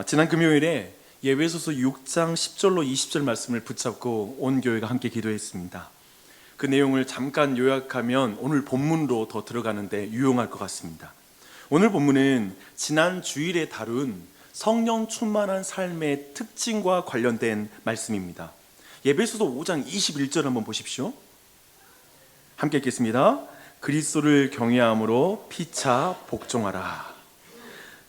지난 금요일에 예배소서 6장 10절로 20절 말씀을 붙잡고 온 교회가 함께 기도했습니다. 그 내용을 잠깐 요약하면 오늘 본문으로 더 들어가는데 유용할 것 같습니다. 오늘 본문은 지난 주일에 다룬 성령 충만한 삶의 특징과 관련된 말씀입니다. 예배소서 5장 21절 한번 보십시오. 함께 읽겠습니다. 그리스도를 경외함으로 피차 복종하라.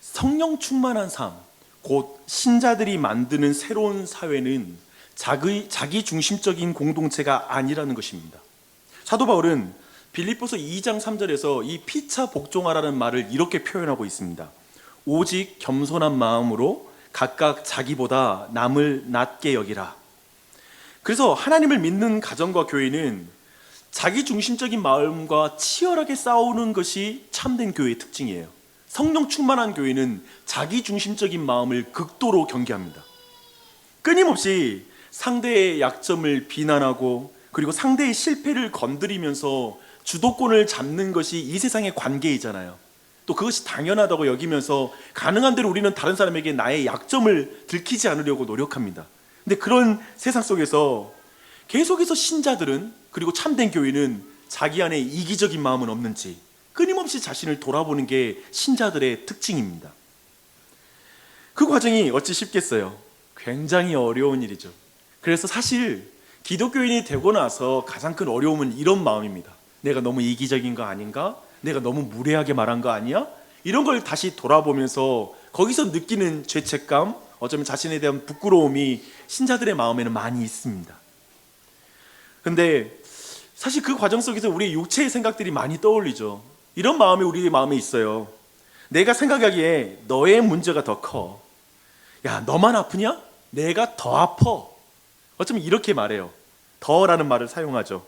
성령 충만한 삶, 곧 신자들이 만드는 새로운 사회는 자기 중심적인 공동체가 아니라는 것입니다. 사도 바울은 빌립보서 2장 3절에서 이 피차 복종하라는 말을 이렇게 표현하고 있습니다. 오직 겸손한 마음으로 각각 자기보다 남을 낮게 여기라. 그래서 하나님을 믿는 가정과 교회는 자기 중심적인 마음과 치열하게 싸우는 것이 참된 교회의 특징이에요. 성령 충만한 교회는 자기 중심적인 마음을 극도로 경계합니다. 끊임없이 상대의 약점을 비난하고 그리고 상대의 실패를 건드리면서 주도권을 잡는 것이 이 세상의 관계이잖아요. 또 그것이 당연하다고 여기면서 가능한 대로 우리는 다른 사람에게 나의 약점을 들키지 않으려고 노력합니다. 근데 그런 세상 속에서 계속해서 신자들은, 그리고 참된 교회는 자기 안에 이기적인 마음은 없는지 끊임없이 자신을 돌아보는 게 신자들의 특징입니다. 그 과정이 어찌 쉽겠어요? 굉장히 어려운 일이죠. 그래서 사실 기독교인이 되고 나서 가장 큰 어려움은 이런 마음입니다. 내가 너무 이기적인 거 아닌가? 내가 너무 무례하게 말한 거 아니야? 이런 걸 다시 돌아보면서 거기서 느끼는 죄책감, 어쩌면 자신에 대한 부끄러움이 신자들의 마음에는 많이 있습니다. 근데 사실 그 과정 속에서 우리의 육체의 생각들이 많이 떠올리죠. 이런 마음이 우리의 마음에 있어요. 내가 생각하기에 너의 문제가 더 커. 야, 너만 아프냐? 내가 더 아파. 어쩌면 이렇게 말해요. 더라는 말을 사용하죠.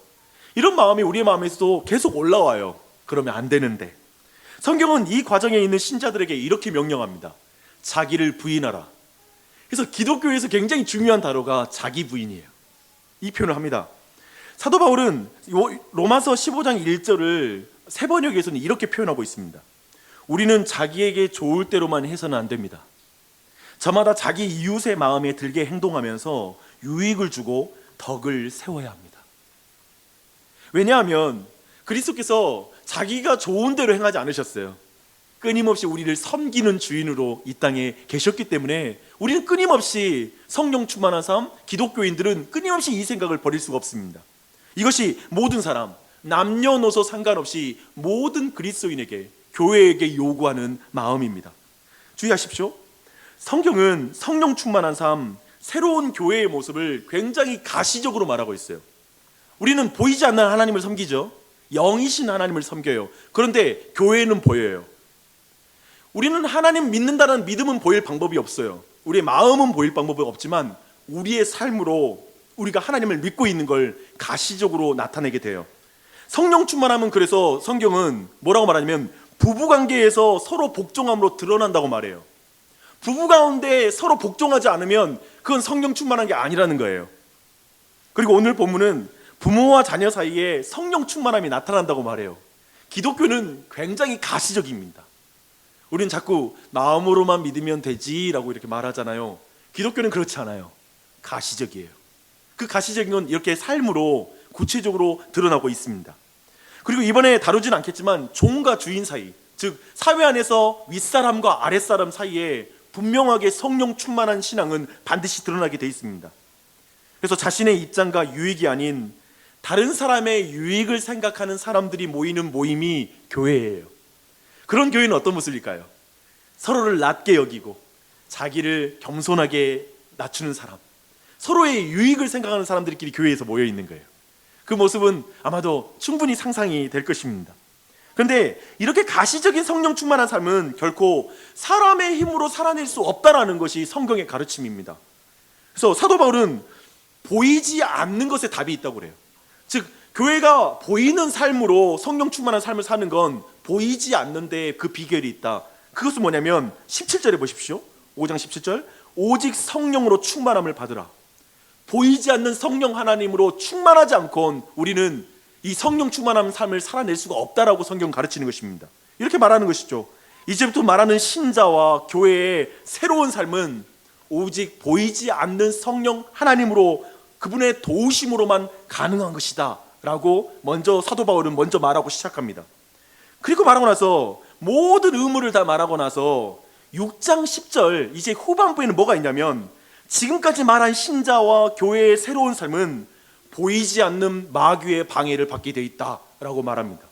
이런 마음이 우리의 마음에서도 계속 올라와요. 그러면 안 되는데. 성경은 이 과정에 있는 신자들에게 이렇게 명령합니다. 자기를 부인하라. 그래서 기독교에서 굉장히 중요한 단어가 자기 부인이에요. 이 표현을 합니다. 사도 바울은 로마서 15장 1절을 세 번역에서는 이렇게 표현하고 있습니다. 우리는 자기에게 좋을 대로만 해서는 안 됩니다. 저마다 자기 이웃의 마음에 들게 행동하면서 유익을 주고 덕을 세워야 합니다. 왜냐하면 그리스도께서 자기가 좋은 대로 행하지 않으셨어요. 끊임없이 우리를 섬기는 주인으로 이 땅에 계셨기 때문에 우리는 끊임없이 성령 충만한 삶, 기독교인들은 끊임없이 이 생각을 버릴 수가 없습니다. 이것이 모든 사람, 남녀노소 상관없이 모든 그리스도인에게, 교회에게 요구하는 마음입니다. 주의하십시오. 성경은 성령 충만한 삶, 새로운 교회의 모습을 굉장히 가시적으로 말하고 있어요. 우리는 보이지 않는 하나님을 섬기죠. 영이신 하나님을 섬겨요. 그런데 교회는 보여요. 우리는 하나님 믿는다는 믿음은 보일 방법이 없어요. 우리의 마음은 보일 방법이 없지만 우리의 삶으로 우리가 하나님을 믿고 있는 걸 가시적으로 나타내게 돼요. 성령 충만함은, 그래서 성경은 뭐라고 말하냐면 부부관계에서 서로 복종함으로 드러난다고 말해요. 부부 가운데 서로 복종하지 않으면 그건 성령 충만한 게 아니라는 거예요. 그리고 오늘 본문은 부모와 자녀 사이에 성령 충만함이 나타난다고 말해요. 기독교는 굉장히 가시적입니다. 우리는 자꾸 마음으로만 믿으면 되지라고 이렇게 말하잖아요. 기독교는 그렇지 않아요. 가시적이에요. 그 가시적인 건 이렇게 삶으로 구체적으로 드러나고 있습니다. 그리고 이번에 다루진 않겠지만 종과 주인 사이, 즉 사회 안에서 윗사람과 아랫사람 사이에 분명하게 성령 충만한 신앙은 반드시 드러나게 돼 있습니다. 그래서 자신의 입장과 유익이 아닌 다른 사람의 유익을 생각하는 사람들이 모이는 모임이 교회예요. 그런 교회는 어떤 모습일까요? 서로를 낮게 여기고 자기를 겸손하게 낮추는 사람, 서로의 유익을 생각하는 사람들끼리 교회에서 모여 있는 거예요. 그 모습은 아마도 충분히 상상이 될 것입니다. 그런데 이렇게 가시적인 성령 충만한 삶은 결코 사람의 힘으로 살아낼 수 없다라는 것이 성경의 가르침입니다. 그래서 사도 바울은 보이지 않는 것에 답이 있다고 그래요. 즉 교회가 보이는 삶으로 성령 충만한 삶을 사는 건 보이지 않는데 그 비결이 있다. 그것은 뭐냐면 17절에 보십시오. 5장 17절, 오직 성령으로 충만함을 받으라. 보이지 않는 성령 하나님으로 충만하지 않고는 우리는 이 성령 충만한 삶을 살아낼 수가 없다라고 성경 가르치는 것입니다. 이렇게 말하는 것이죠. 이제부터 말하는 신자와 교회의 새로운 삶은 오직 보이지 않는 성령 하나님으로 그분의 도우심으로만 가능한 것이다 라고 먼저 사도 바울은 먼저 말하고 시작합니다. 그리고 말하고 나서 모든 의무를 다 말하고 나서 6장 10절 이제 후반부에는 뭐가 있냐면 지금까지 말한 신자와 교회의 새로운 삶은 보이지 않는 마귀의 방해를 받게 되어 있다라고 말합니다.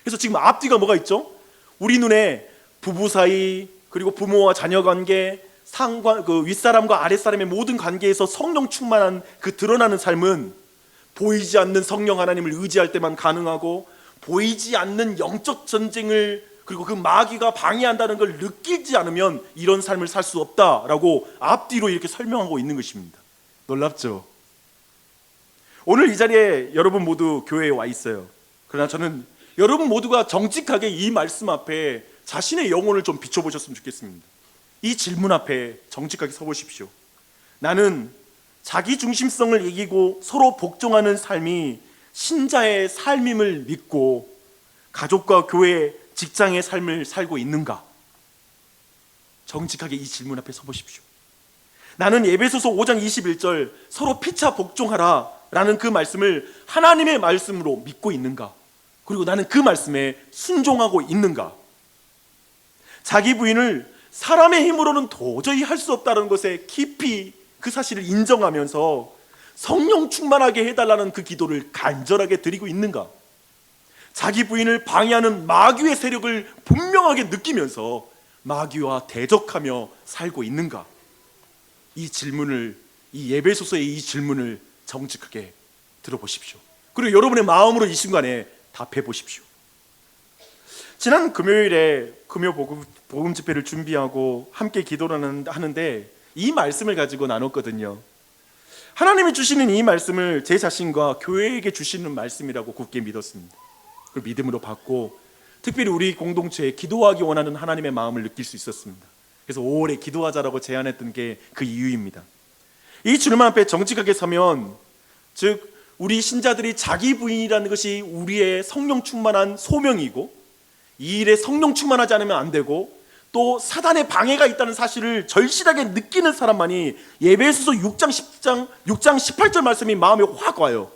그래서 지금 앞뒤가 뭐가 있죠? 우리 눈에 부부 사이, 그리고 부모와 자녀 관계, 상관, 그 윗사람과 아랫사람의 모든 관계에서 성령 충만한 그 드러나는 삶은 보이지 않는 성령 하나님을 의지할 때만 가능하고, 보이지 않는 영적 전쟁을 그리고 그 마귀가 방해한다는 걸 느끼지 않으면 이런 삶을 살 수 없다라고 앞뒤로 이렇게 설명하고 있는 것입니다. 놀랍죠? 오늘 이 자리에 여러분 모두 교회에 와 있어요. 그러나 저는 여러분 모두가 정직하게 이 말씀 앞에 자신의 영혼을 좀 비춰보셨으면 좋겠습니다. 이 질문 앞에 정직하게 서보십시오. 나는 자기 중심성을 이기고 서로 복종하는 삶이 신자의 삶임을 믿고 가족과 교회, 직장의 삶을 살고 있는가? 정직하게 이 질문 앞에 서보십시오. 나는 에베소서 5장 21절 서로 피차 복종하라 라는 그 말씀을 하나님의 말씀으로 믿고 있는가? 그리고 나는 그 말씀에 순종하고 있는가? 자기 부인을 사람의 힘으로는 도저히 할 수 없다는 것에 깊이 그 사실을 인정하면서 성령 충만하게 해달라는 그 기도를 간절하게 드리고 있는가? 자기 부인을 방해하는 마귀의 세력을 분명하게 느끼면서 마귀와 대적하며 살고 있는가? 이 질문을, 이 에베소서의 이 질문을 정직하게 들어보십시오. 그리고 여러분의 마음으로 이 순간에 답해 보십시오. 지난 금요일에 금요 복음 집회를 준비하고 함께 기도를 하는데 이 말씀을 가지고 나눴거든요. 하나님이 주시는 이 말씀을 제 자신과 교회에게 주시는 말씀이라고 굳게 믿었습니다. 그 믿음으로 받고 특별히 우리 공동체에 기도하기 원하는 하나님의 마음을 느낄 수 있었습니다. 그래서 5월에 기도하자라고 제안했던 게 그 이유입니다. 이 질문 앞에 정직하게 서면, 즉 우리 신자들이 자기 부인이라는 것이 우리의 성령 충만한 소명이고 이 일에 성령 충만하지 않으면 안 되고 또 사단의 방해가 있다는 사실을 절실하게 느끼는 사람만이 에베소서 6장 18절 말씀이 마음에 확 와요.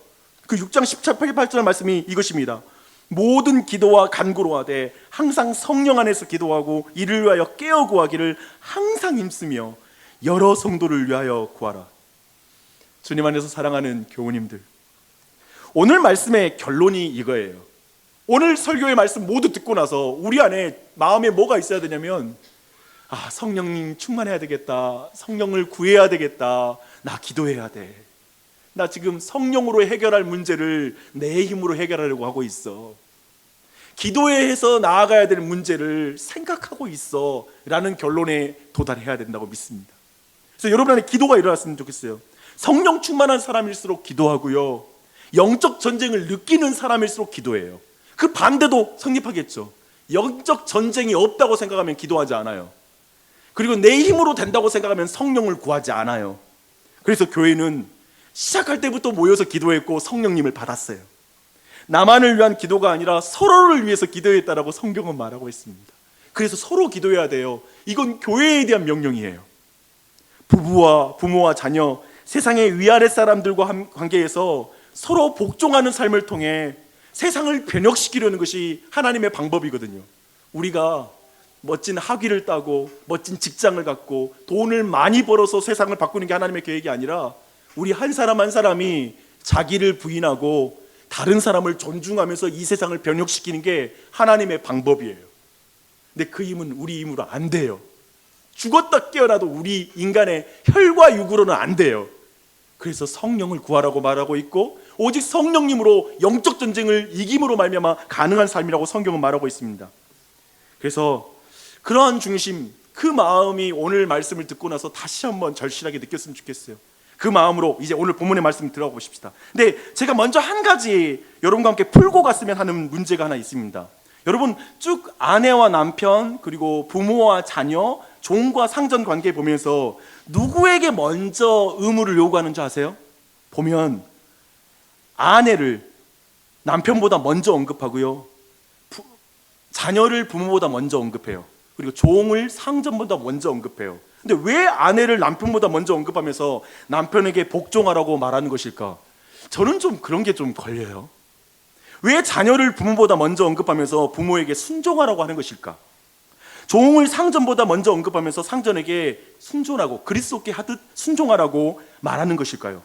그 6장 18절 말씀이 이것입니다. 모든 기도와 간구로 하되 항상 성령 안에서 기도하고 이를 위하여 깨어 구하기를 항상 힘쓰며 여러 성도를 위하여 구하라. 주님 안에서 사랑하는 교우님들, 오늘 말씀의 결론이 이거예요. 오늘 설교의 말씀 모두 듣고 나서 우리 안에 마음에 뭐가 있어야 되냐면, 성령님 충만해야 되겠다, 성령을 구해야 되겠다, 나 기도해야 돼, 나 지금 성령으로 해결할 문제를 내 힘으로 해결하려고 하고 있어, 기도해서 나아가야 될 문제를 생각하고 있어 라는 결론에 도달해야 된다고 믿습니다. 그래서 여러분 안에 기도가 일어났으면 좋겠어요. 성령 충만한 사람일수록 기도하고요, 영적 전쟁을 느끼는 사람일수록 기도해요. 그 반대도 성립하겠죠. 영적 전쟁이 없다고 생각하면 기도하지 않아요. 그리고 내 힘으로 된다고 생각하면 성령을 구하지 않아요. 그래서 교회는 시작할 때부터 모여서 기도했고 성령님을 받았어요. 나만을 위한 기도가 아니라 서로를 위해서 기도했다라고 성경은 말하고 있습니다. 그래서 서로 기도해야 돼요. 이건 교회에 대한 명령이에요. 부모와 자녀, 세상의 위아래 사람들과 관계에서 서로 복종하는 삶을 통해 세상을 변혁시키려는 것이 하나님의 방법이거든요. 우리가 멋진 학위를 따고 멋진 직장을 갖고 돈을 많이 벌어서 세상을 바꾸는 게 하나님의 계획이 아니라 우리 한 사람 한 사람이 자기를 부인하고 다른 사람을 존중하면서 이 세상을 변혁시키는 게 하나님의 방법이에요. 근데 그 힘은 우리 힘으로 안 돼요. 죽었다 깨어나도 우리 인간의 혈과 육으로는 안 돼요. 그래서 성령을 구하라고 말하고 있고 오직 성령님으로 영적 전쟁을 이김으로 말미암아 가능한 삶이라고 성경은 말하고 있습니다. 그래서 그러한 중심, 그 마음이 오늘 말씀을 듣고 나서 다시 한번 절실하게 느꼈으면 좋겠어요. 그 마음으로 이제 오늘 본문의 말씀 들어가 보십시다. 근데 제가 먼저 한 가지 여러분과 함께 풀고 갔으면 하는 문제가 하나 있습니다. 여러분 쭉 아내와 남편 그리고 부모와 자녀, 종과 상전 관계 보면서 누구에게 먼저 의무를 요구하는지 아세요? 보면 아내를 남편보다 먼저 언급하고요, 자녀를 부모보다 먼저 언급해요. 그리고 종을 상전보다 먼저 언급해요. 근데 왜 아내를 남편보다 먼저 언급하면서 남편에게 복종하라고 말하는 것일까? 저는 좀 그런 게 좀 걸려요. 왜 자녀를 부모보다 먼저 언급하면서 부모에게 순종하라고 하는 것일까? 종을 상전보다 먼저 언급하면서 상전에게 순종하고 그리스도께 하듯 순종하라고 말하는 것일까요?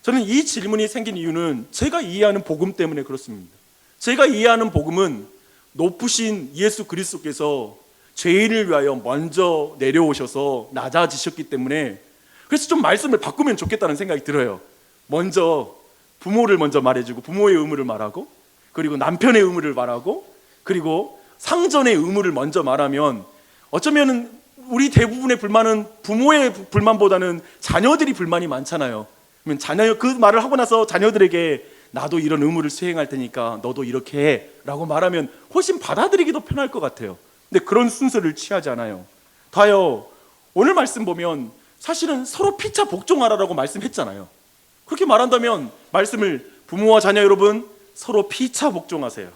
저는 이 질문이 생긴 이유는 제가 이해하는 복음 때문에 그렇습니다. 제가 이해하는 복음은 높으신 예수 그리스도께서 죄인을 위하여 먼저 내려오셔서 낮아지셨기 때문에, 그래서 좀 말씀을 바꾸면 좋겠다는 생각이 들어요. 먼저 부모를 먼저 말해주고, 부모의 의무를 말하고, 그리고 남편의 의무를 말하고, 그리고 상전의 의무를 먼저 말하면, 어쩌면 우리 대부분의 불만은 부모의 불만보다는 자녀들이 불만이 많잖아요. 그러면 그 말을 하고 나서 자녀들에게 나도 이런 의무를 수행할 테니까 너도 이렇게 해 라고 말하면 훨씬 받아들이기도 편할 것 같아요. 근데 그런 순서를 취하지 않아요. 다요, 오늘 말씀 보면 사실은 서로 피차 복종하라라고 말씀했잖아요. 그렇게 말한다면 말씀을 부모와 자녀 여러분 서로 피차 복종하세요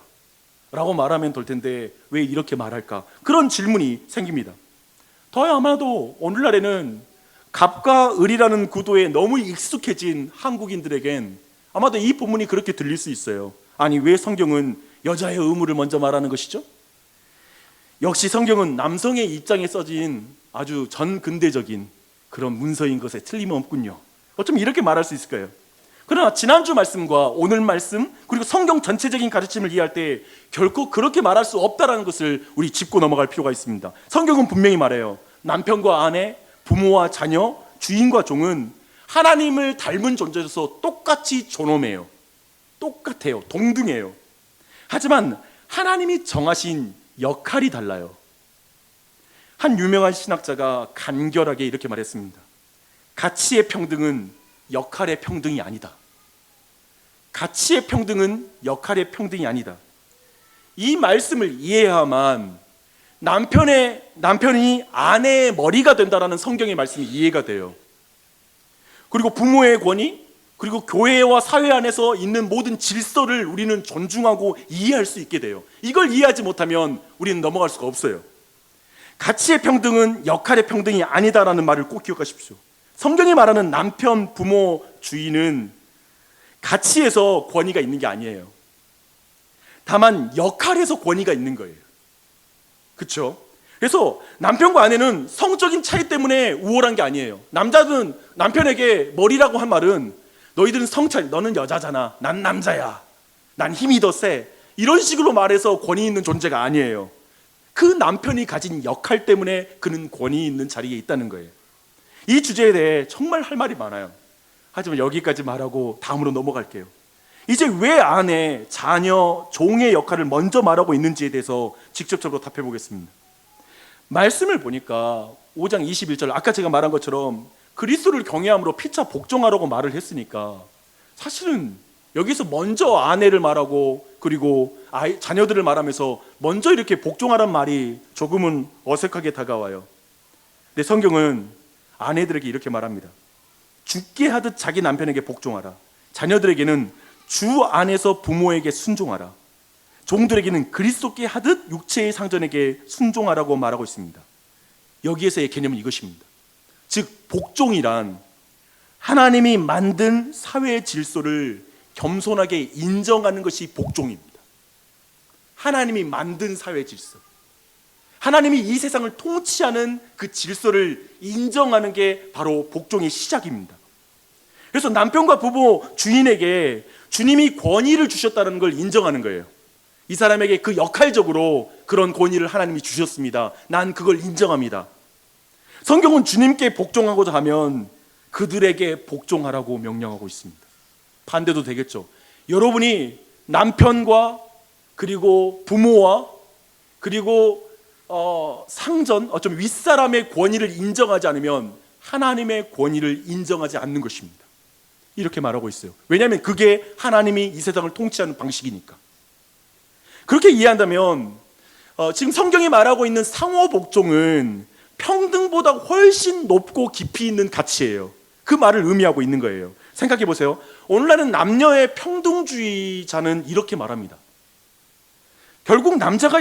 라고 말하면 될 텐데 왜 이렇게 말할까? 그런 질문이 생깁니다. 더요, 아마도 오늘날에는 갑과 을이라는 구도에 너무 익숙해진 한국인들에겐 아마도 이 본문이 그렇게 들릴 수 있어요. 아니, 왜 성경은 여자의 의무를 먼저 말하는 것이죠? 역시 성경은 남성의 입장에 써진 아주 전근대적인 그런 문서인 것에 틀림없군요. 어쩌면 이렇게 말할 수 있을 거예요. 그러나 지난주 말씀과 오늘 말씀, 그리고 성경 전체적인 가르침을 이해할 때 결코 그렇게 말할 수 없다는 것을 우리 짚고 넘어갈 필요가 있습니다. 성경은 분명히 말해요. 남편과 아내, 부모와 자녀, 주인과 종은 하나님을 닮은 존재로서 똑같이 존엄해요. 똑같아요. 동등해요. 하지만 하나님이 정하신 역할이 달라요. 한 유명한 신학자가 간결하게 이렇게 말했습니다. 가치의 평등은 역할의 평등이 아니다. 가치의 평등은 역할의 평등이 아니다. 이 말씀을 이해해야만 남편이 아내의 머리가 된다라는 성경의 말씀이 이해가 돼요. 그리고 부모의 권위, 그리고 교회와 사회 안에서 있는 모든 질서를 우리는 존중하고 이해할 수 있게 돼요. 이걸 이해하지 못하면 우리는 넘어갈 수가 없어요. 가치의 평등은 역할의 평등이 아니다라는 말을 꼭 기억하십시오. 성경이 말하는 남편, 부모, 주인은 가치에서 권위가 있는 게 아니에요. 다만 역할에서 권위가 있는 거예요. 그렇죠? 그래서 남편과 아내는 성적인 차이 때문에 우월한 게 아니에요. 남자는 남편에게 머리라고 한 말은 너희들은 성차이, 너는 여자잖아, 난 남자야, 난 힘이 더 세, 이런 식으로 말해서 권위 있는 존재가 아니에요. 그 남편이 가진 역할 때문에 그는 권위 있는 자리에 있다는 거예요. 이 주제에 대해 정말 할 말이 많아요. 하지만 여기까지 말하고 다음으로 넘어갈게요. 이제 왜 아내, 자녀, 종의 역할을 먼저 말하고 있는지에 대해서 직접적으로 답해 보겠습니다. 말씀을 보니까 5장 21절, 아까 제가 말한 것처럼 그리스도를 경외함으로 피차 복종하라고 말을 했으니까 사실은 여기서 먼저 아내를 말하고 그리고 자녀들을 말하면서 먼저 이렇게 복종하란 말이 조금은 어색하게 다가와요. 근데 성경은 아내들에게 이렇게 말합니다. 죽게 하듯 자기 남편에게 복종하라. 자녀들에게는 주 안에서 부모에게 순종하라. 종들에게는 그리스도께 하듯 육체의 상전에게 순종하라고 말하고 있습니다. 여기에서의 개념은 이것입니다. 즉 복종이란 하나님이 만든 사회의 질서를 겸손하게 인정하는 것이 복종입니다. 하나님이 만든 사회 질서, 하나님이 이 세상을 통치하는 그 질서를 인정하는 게 바로 복종의 시작입니다. 그래서 남편과 부부, 주인에게 주님이 권위를 주셨다는 걸 인정하는 거예요. 이 사람에게 그 역할적으로 그런 권위를 하나님이 주셨습니다. 난 그걸 인정합니다. 성경은 주님께 복종하고자 하면 그들에게 복종하라고 명령하고 있습니다. 반대도 되겠죠. 여러분이 남편과 그리고 부모와 그리고 상전, 어쩌면 윗사람의 권위를 인정하지 않으면 하나님의 권위를 인정하지 않는 것입니다. 이렇게 말하고 있어요. 왜냐하면 그게 하나님이 이 세상을 통치하는 방식이니까. 그렇게 이해한다면 지금 성경이 말하고 있는 상호 복종은 평등보다 훨씬 높고 깊이 있는 가치예요. 그 말을 의미하고 있는 거예요. 생각해 보세요. 오늘날은 남녀의 평등주의자는 이렇게 말합니다. 결국 남자가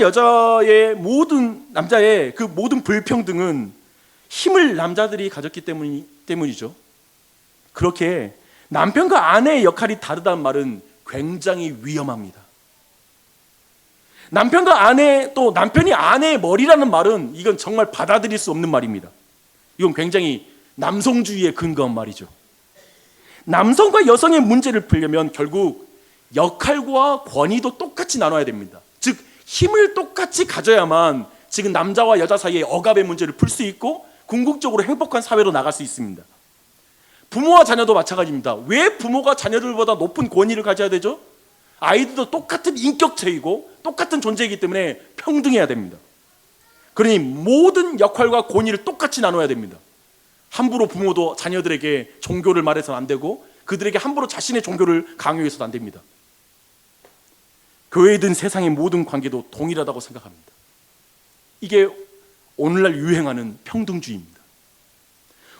남자의 그 모든 불평등은 힘을 남자들이 가졌기 때문이죠. 그렇게 남편과 아내의 역할이 다르다는 말은 굉장히 위험합니다. 남편과 아내, 또 남편이 아내의 머리라는 말은 이건 정말 받아들일 수 없는 말입니다. 이건 굉장히 남성주의에 근거한 말이죠. 남성과 여성의 문제를 풀려면 결국 역할과 권위도 똑같이 나눠야 됩니다. 즉 힘을 똑같이 가져야만 지금 남자와 여자 사이의 억압의 문제를 풀 수 있고 궁극적으로 행복한 사회로 나갈 수 있습니다. 부모와 자녀도 마찬가지입니다. 왜 부모가 자녀들보다 높은 권위를 가져야 되죠? 아이들도 똑같은 인격체이고 똑같은 존재이기 때문에 평등해야 됩니다. 그러니 모든 역할과 권위를 똑같이 나눠야 됩니다. 함부로 부모도 자녀들에게 종교를 말해서는 안 되고 그들에게 함부로 자신의 종교를 강요해서는 안 됩니다. 교회든 세상의 모든 관계도 동일하다고 생각합니다. 이게 오늘날 유행하는 평등주의입니다.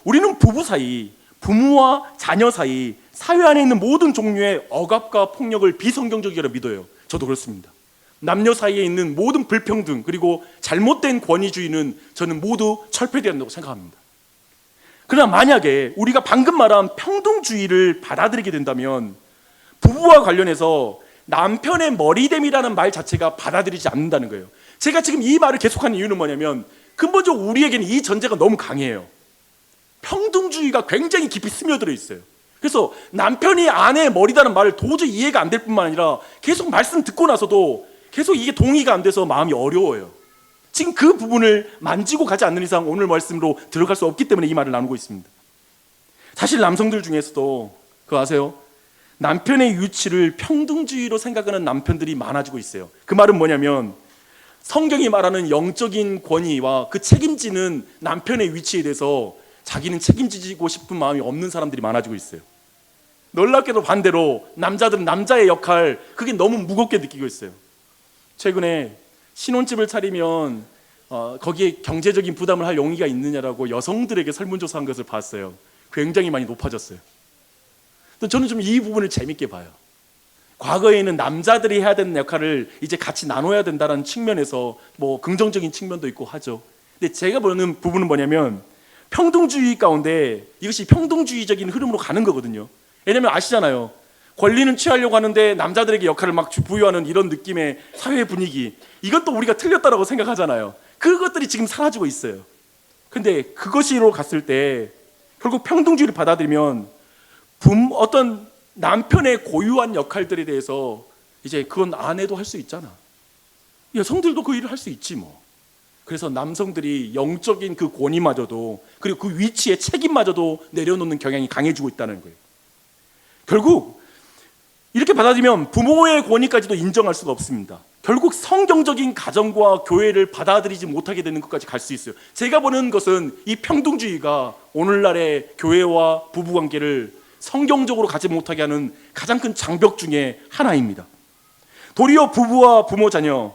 우리는 부부 사이, 부모와 자녀 사이, 사회 안에 있는 모든 종류의 억압과 폭력을 비성경적이라 믿어요. 저도 그렇습니다. 남녀 사이에 있는 모든 불평등 그리고 잘못된 권위주의는 저는 모두 철폐되어야 한다고 생각합니다. 그러나 만약에 우리가 방금 말한 평등주의를 받아들이게 된다면 부부와 관련해서 남편의 머리됨이라는 말 자체가 받아들이지 않는다는 거예요. 제가 지금 이 말을 계속하는 이유는 뭐냐면 근본적으로 우리에게는 이 전제가 너무 강해요. 평등주의가 굉장히 깊이 스며들어 있어요. 그래서 남편이 아내의 머리다는 말을 도저히 이해가 안 될 뿐만 아니라 계속 말씀 듣고 나서도 계속 이게 동의가 안 돼서 마음이 어려워요. 지금 그 부분을 만지고 가지 않는 이상 오늘 말씀으로 들어갈 수 없기 때문에 이 말을 나누고 있습니다. 사실 남성들 중에서도 그거 아세요? 남편의 위치를 평등주의로 생각하는 남편들이 많아지고 있어요. 그 말은 뭐냐면 성경이 말하는 영적인 권위와 그 책임지는 남편의 위치에 대해서 자기는 책임지고 싶은 마음이 없는 사람들이 많아지고 있어요. 놀랍게도 반대로 남자들은 남자의 역할 그게 너무 무겁게 느끼고 있어요. 최근에 신혼집을 차리면 거기에 경제적인 부담을 할 용의가 있느냐라고 여성들에게 설문조사한 것을 봤어요. 굉장히 많이 높아졌어요. 저는 좀 이 부분을 재밌게 봐요. 과거에는 남자들이 해야 되는 역할을 이제 같이 나눠야 된다는 측면에서 뭐 긍정적인 측면도 있고 하죠. 근데 제가 보는 부분은 뭐냐면 평등주의 가운데 이것이 평등주의적인 흐름으로 가는 거거든요. 왜냐면 아시잖아요. 권리는 취하려고 하는데 남자들에게 역할을 막 부여하는 이런 느낌의 사회 분위기, 이것도 우리가 틀렸다라고 생각하잖아요. 그것들이 지금 사라지고 있어요. 근데 그것으로 갔을 때 결국 평등주의를 받아들이면 어떤 남편의 고유한 역할들에 대해서 이제 그건 아내도 할 수 있잖아. 여성들도 그 일을 할 수 있지 뭐. 그래서 남성들이 영적인 그 권위마저도 그리고 그 위치의 책임마저도 내려놓는 경향이 강해지고 있다는 거예요. 결국 이렇게 받아들이면 부모의 권위까지도 인정할 수가 없습니다. 결국 성경적인 가정과 교회를 받아들이지 못하게 되는 것까지 갈 수 있어요. 제가 보는 것은 이 평등주의가 오늘날의 교회와 부부관계를 성경적으로 가지 못하게 하는 가장 큰 장벽 중에 하나입니다. 도리어 부부와 부모 자녀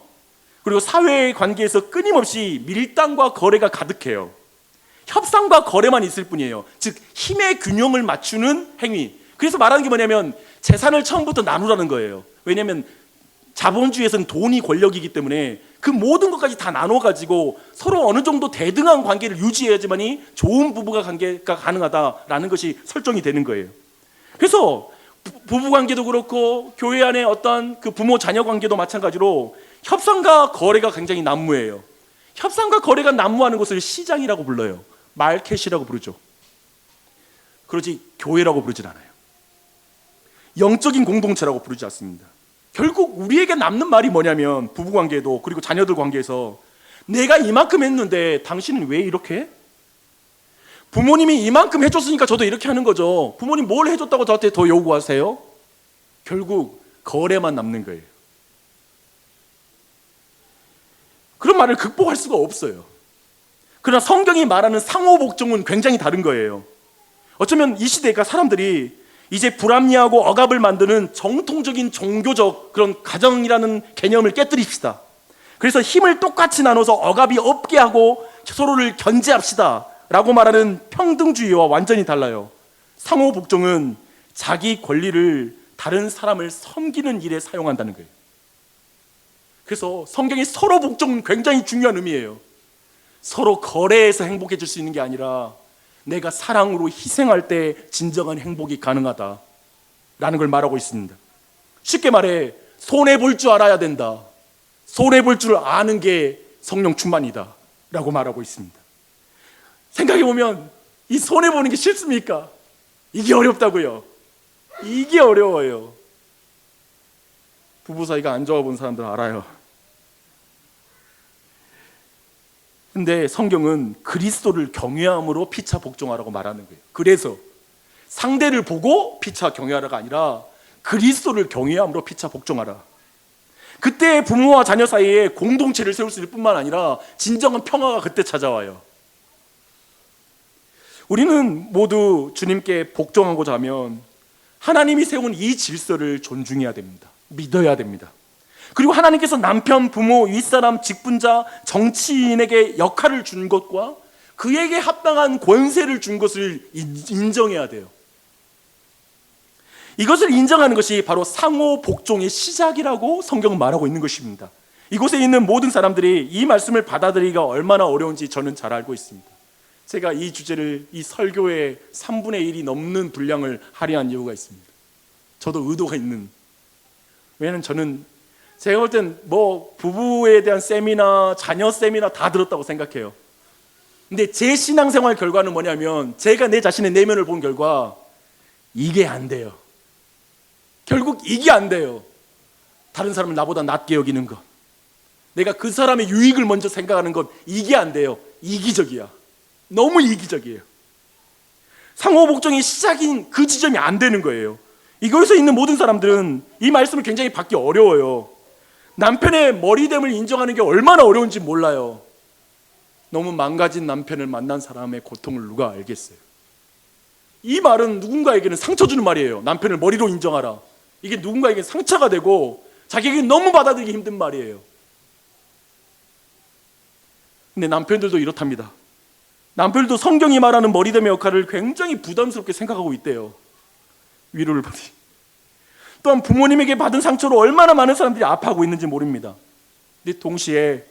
그리고 사회의 관계에서 끊임없이 밀당과 거래가 가득해요. 협상과 거래만 있을 뿐이에요. 즉 힘의 균형을 맞추는 행위. 그래서 말하는 게 뭐냐면 재산을 처음부터 나누라는 거예요. 왜냐하면 자본주의에서는 돈이 권력이기 때문에 그 모든 것까지 다 나눠가지고 서로 어느 정도 대등한 관계를 유지해야지만이 좋은 관계가 가능하다라는 것이 설정이 되는 거예요. 그래서 부부관계도 그렇고 교회 안에 어떤 그 부모 자녀 관계도 마찬가지로 협상과 거래가 굉장히 난무해요. 협상과 거래가 난무하는 것을 시장이라고 불러요. 마켓이라고 부르죠. 그러지 교회라고 부르진 않아요. 영적인 공동체라고 부르지 않습니다. 결국 우리에게 남는 말이 뭐냐면 부부관계도 그리고 자녀들 관계에서 내가 이만큼 했는데 당신은 왜 이렇게 해? 부모님이 이만큼 해줬으니까 저도 이렇게 하는 거죠. 부모님 뭘 해줬다고 저한테 더 요구하세요? 결국 거래만 남는 거예요. 그런 말을 극복할 수가 없어요. 그러나 성경이 말하는 상호복종은 굉장히 다른 거예요. 어쩌면 이 시대가 사람들이 이제 불합리하고 억압을 만드는 정통적인 종교적 그런 가정이라는 개념을 깨뜨립시다. 그래서 힘을 똑같이 나눠서 억압이 없게 하고 서로를 견제합시다 라고 말하는 평등주의와 완전히 달라요. 상호복종은 자기 권리를 다른 사람을 섬기는 일에 사용한다는 거예요. 그래서 성경의 서로 복종은 굉장히 중요한 의미예요. 서로 거래해서 행복해질 수 있는 게 아니라 내가 사랑으로 희생할 때 진정한 행복이 가능하다라는 걸 말하고 있습니다. 쉽게 말해 손해볼 줄 알아야 된다. 손해볼 줄 아는 게 성령 충만이다 라고 말하고 있습니다. 생각해보면 이 손해보는 게 싫습니까? 이게 어렵다고요. 이게 어려워요. 부부 사이가 안 좋아 본 사람들 알아요. 근데 성경은 그리스도를 경외함으로 피차 복종하라고 말하는 거예요. 그래서 상대를 보고 피차 경외하라가 아니라 그리스도를 경외함으로 피차 복종하라. 그때 부모와 자녀 사이에 공동체를 세울 수 있을 뿐만 아니라 진정한 평화가 그때 찾아와요. 우리는 모두 주님께 복종하고자 하면 하나님이 세운 이 질서를 존중해야 됩니다. 믿어야 됩니다. 그리고 하나님께서 남편, 부모, 윗사람, 직분자, 정치인에게 역할을 준 것과 그에게 합당한 권세를 준 것을 인정해야 돼요. 이것을 인정하는 것이 바로 상호 복종의 시작이라고 성경은 말하고 있는 것입니다. 이곳에 있는 모든 사람들이 이 말씀을 받아들이기가 얼마나 어려운지 저는 잘 알고 있습니다. 제가 이 주제를 이 설교의 3분의 1이 넘는 분량을 할애한 이유가 있습니다. 저도 의도가 있는. 왜냐하면 제가 볼 땐 부부에 대한 세미나, 자녀 세미나 다 들었다고 생각해요. 근데 제 신앙생활 결과는 뭐냐면 제가 내 자신의 내면을 본 결과 이게 안 돼요. 결국 이게 안 돼요. 다른 사람을 나보다 낮게 여기는 것, 내가 그 사람의 유익을 먼저 생각하는 것, 이게 안 돼요. 이기적이야. 너무 이기적이에요. 상호복종의 시작인 그 지점이 안 되는 거예요. 이곳에 있는 모든 사람들은 이 말씀을 굉장히 받기 어려워요. 남편의 머리됨을 인정하는 게 얼마나 어려운지 몰라요. 너무 망가진 남편을 만난 사람의 고통을 누가 알겠어요. 이 말은 누군가에게는 상처 주는 말이에요. 남편을 머리로 인정하라. 이게 누군가에게 상처가 되고 자기에게 너무 받아들이기 힘든 말이에요. 근데 남편들도 이렇답니다. 남편들도 성경이 말하는 머리됨의 역할을 굉장히 부담스럽게 생각하고 있대요. 위로를 받으시. 또한 부모님에게 받은 상처로 얼마나 많은 사람들이 아파하고 있는지 모릅니다. 근데 동시에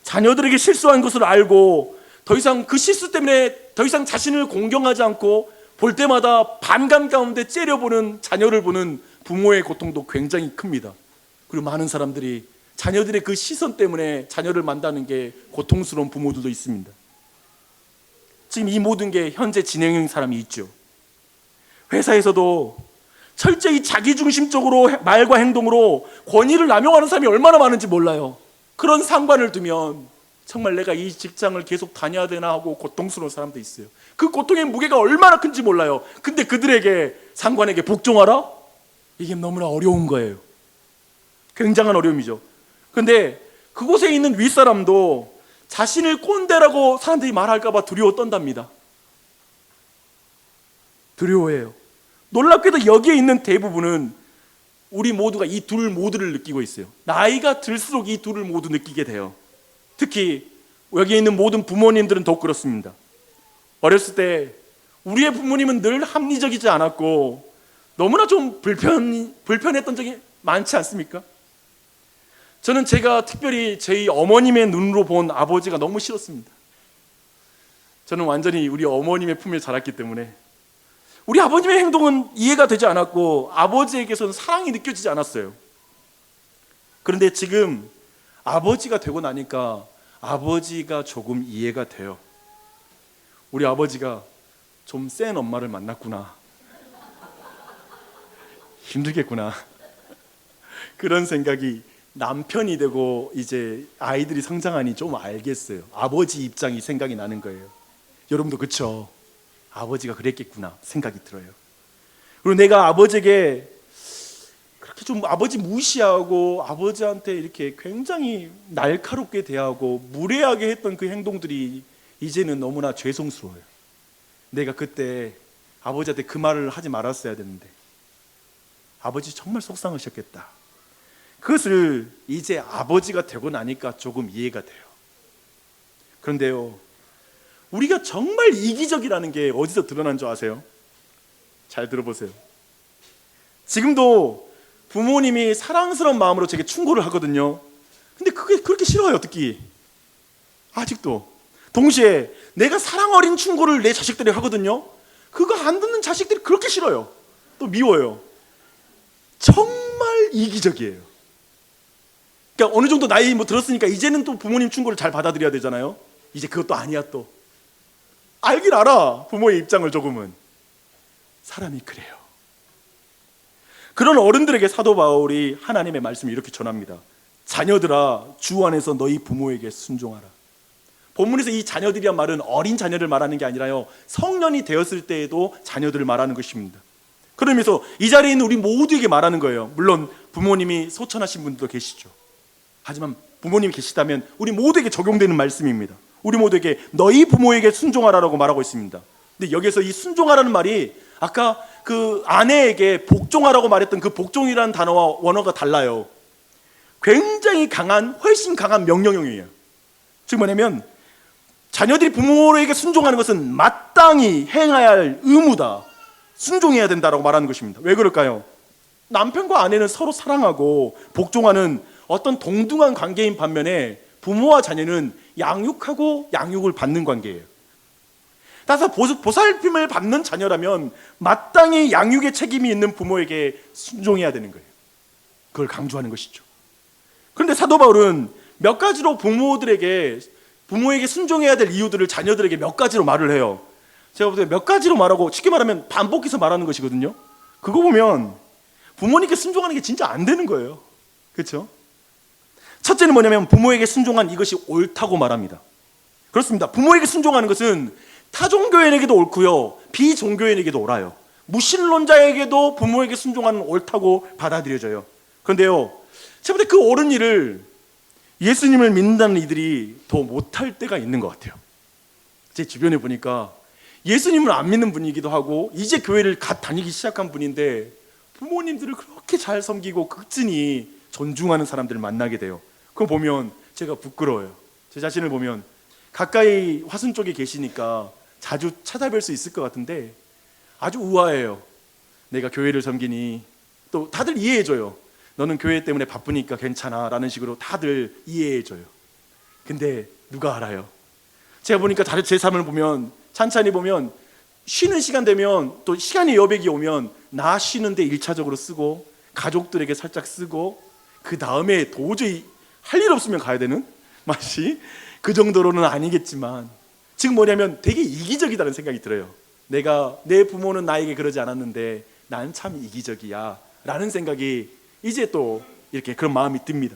자녀들에게 실수한 것을 알고 더 이상 그 실수 때문에 더 이상 자신을 공경하지 않고 볼 때마다 반감 가운데 째려보는 자녀를 보는 부모의 고통도 굉장히 큽니다. 그리고 많은 사람들이 자녀들의 그 시선 때문에 자녀를 만나는 게 고통스러운 부모들도 있습니다. 지금 이 모든 게 현재 진행형인 사람이 있죠. 회사에서도 철저히 자기중심적으로 말과 행동으로 권위를 남용하는 사람이 얼마나 많은지 몰라요. 그런 상관을 두면 정말 내가 이 직장을 계속 다녀야 되나 하고 고통스러운 사람도 있어요. 그 고통의 무게가 얼마나 큰지 몰라요. 근데 그들에게, 상관에게 복종하라? 이게 너무나 어려운 거예요. 굉장한 어려움이죠. 근데 그곳에 있는 윗사람도 자신을 꼰대라고 사람들이 말할까 봐 두려워 떤답니다. 두려워해요. 놀랍게도 여기에 있는 대부분은 우리 모두가 이 둘 모두를 느끼고 있어요. 나이가 들수록 이 둘을 모두 느끼게 돼요. 특히 여기에 있는 모든 부모님들은 더욱 그렇습니다. 어렸을 때 우리의 부모님은 늘 합리적이지 않았고 너무나 좀 불편했던 적이 많지 않습니까? 저는 제가 특별히 저희 어머님의 눈으로 본 아버지가 너무 싫었습니다. 저는 완전히 우리 어머님의 품에 자랐기 때문에 우리 아버님의 행동은 이해가 되지 않았고 아버지에게서는 사랑이 느껴지지 않았어요. 그런데 지금 아버지가 되고 나니까 아버지가 조금 이해가 돼요. 우리 아버지가 좀 센 엄마를 만났구나. 힘들겠구나. 그런 생각이 남편이 되고 이제 아이들이 성장하니 좀 알겠어요. 아버지 입장이 생각이 나는 거예요. 여러분도 그렇죠? 아버지가 그랬겠구나 생각이 들어요. 그리고 내가 아버지에게 그렇게 좀 아버지 무시하고 아버지한테 이렇게 굉장히 날카롭게 대하고 무례하게 했던 그 행동들이 이제는 너무나 죄송스러워요. 내가 그때 아버지한테 그 말을 하지 말았어야 되는데 아버지 정말 속상하셨겠다. 그것을 이제 아버지가 되고 나니까 조금 이해가 돼요. 그런데요, 우리가 정말 이기적이라는 게 어디서 드러난 줄 아세요? 잘 들어보세요. 지금도 부모님이 사랑스러운 마음으로 제게 충고를 하거든요. 근데 그게 그렇게 싫어요, 듣기. 아직도. 동시에 내가 사랑 어린 충고를 내 자식들이 하거든요. 그거 안 듣는 자식들이 그렇게 싫어요. 또 미워요. 정말 이기적이에요. 그러니까 어느 정도 나이 들었으니까 이제는 또 부모님 충고를 잘 받아들여야 되잖아요. 이제 그것도 아니야. 또 알긴 알아, 부모의 입장을. 조금은. 사람이 그래요. 그런 어른들에게 사도 바울이 하나님의 말씀을 이렇게 전합니다. 자녀들아, 주 안에서 너희 부모에게 순종하라. 본문에서 이 자녀들이란 말은 어린 자녀를 말하는 게 아니라요, 성년이 되었을 때에도 자녀들을 말하는 것입니다. 그러면서 이 자리에 있는 우리 모두에게 말하는 거예요. 물론 부모님이 소천하신 분들도 계시죠. 하지만 부모님이 계시다면 우리 모두에게 적용되는 말씀입니다. 우리 모두에게 너희 부모에게 순종하라라고 말하고 있습니다. 근데 여기서 이 순종하라는 말이 아까 그 아내에게 복종하라고 말했던 그 복종이라는 단어와 원어가 달라요. 굉장히 강한, 훨씬 강한 명령형이에요. 즉 뭐냐면 자녀들이 부모에게 순종하는 것은 마땅히 행해야 할 의무다, 순종해야 된다라고 말하는 것입니다. 왜 그럴까요? 남편과 아내는 서로 사랑하고 복종하는 어떤 동등한 관계인 반면에 부모와 자녀는 양육하고 양육을 받는 관계예요. 따라서 보살핌을 받는 자녀라면 마땅히 양육의 책임이 있는 부모에게 순종해야 되는 거예요. 그걸 강조하는 것이죠. 그런데 사도 바울은 몇 가지로 부모에게 순종해야 될 이유들을 자녀들에게 몇 가지로 말을 해요. 제가 볼 때 몇 가지로 말하고 쉽게 말하면 반복해서 말하는 것이거든요. 그거 보면 부모님께 순종하는 게 진짜 안 되는 거예요. 그렇죠? 첫째는 뭐냐면 부모에게 순종한 이것이 옳다고 말합니다. 그렇습니다. 부모에게 순종하는 것은 타종교인에게도 옳고요, 비종교인에게도 옳아요. 무신론자에게도 부모에게 순종하는 옳다고 받아들여져요. 그런데요, 제가 볼 때 그 옳은 일을 예수님을 믿는다는 이들이 더 못할 때가 있는 것 같아요. 제 주변에 보니까 예수님을 안 믿는 분이기도 하고 이제 교회를 갓 다니기 시작한 분인데 부모님들을 그렇게 잘 섬기고 극진히 존중하는 사람들을 만나게 돼요. 그거 보면 제가 부끄러워요. 제 자신을 보면 가까이 화순 쪽에 계시니까 자주 찾아뵐 수 있을 것 같은데 아주 우아해요. 내가 교회를 섬기니. 또 다들 이해해줘요. 너는 교회 때문에 바쁘니까 괜찮아 라는 식으로 다들 이해해줘요. 근데 누가 알아요? 제가 보니까 제 삶을 보면, 찬찬히 보면 쉬는 시간 되면, 또 시간이 여백이 오면 나 쉬는데 1차적으로 쓰고 가족들에게 살짝 쓰고 그 다음에 도저히 할 일 없으면 가야 되는 맛이, 그 정도로는 아니겠지만 지금 뭐냐면 되게 이기적이다는 생각이 들어요. 내 부모는 나에게 그러지 않았는데 난 참 이기적이야 라는 생각이 이제 또 이렇게 그런 마음이 듭니다.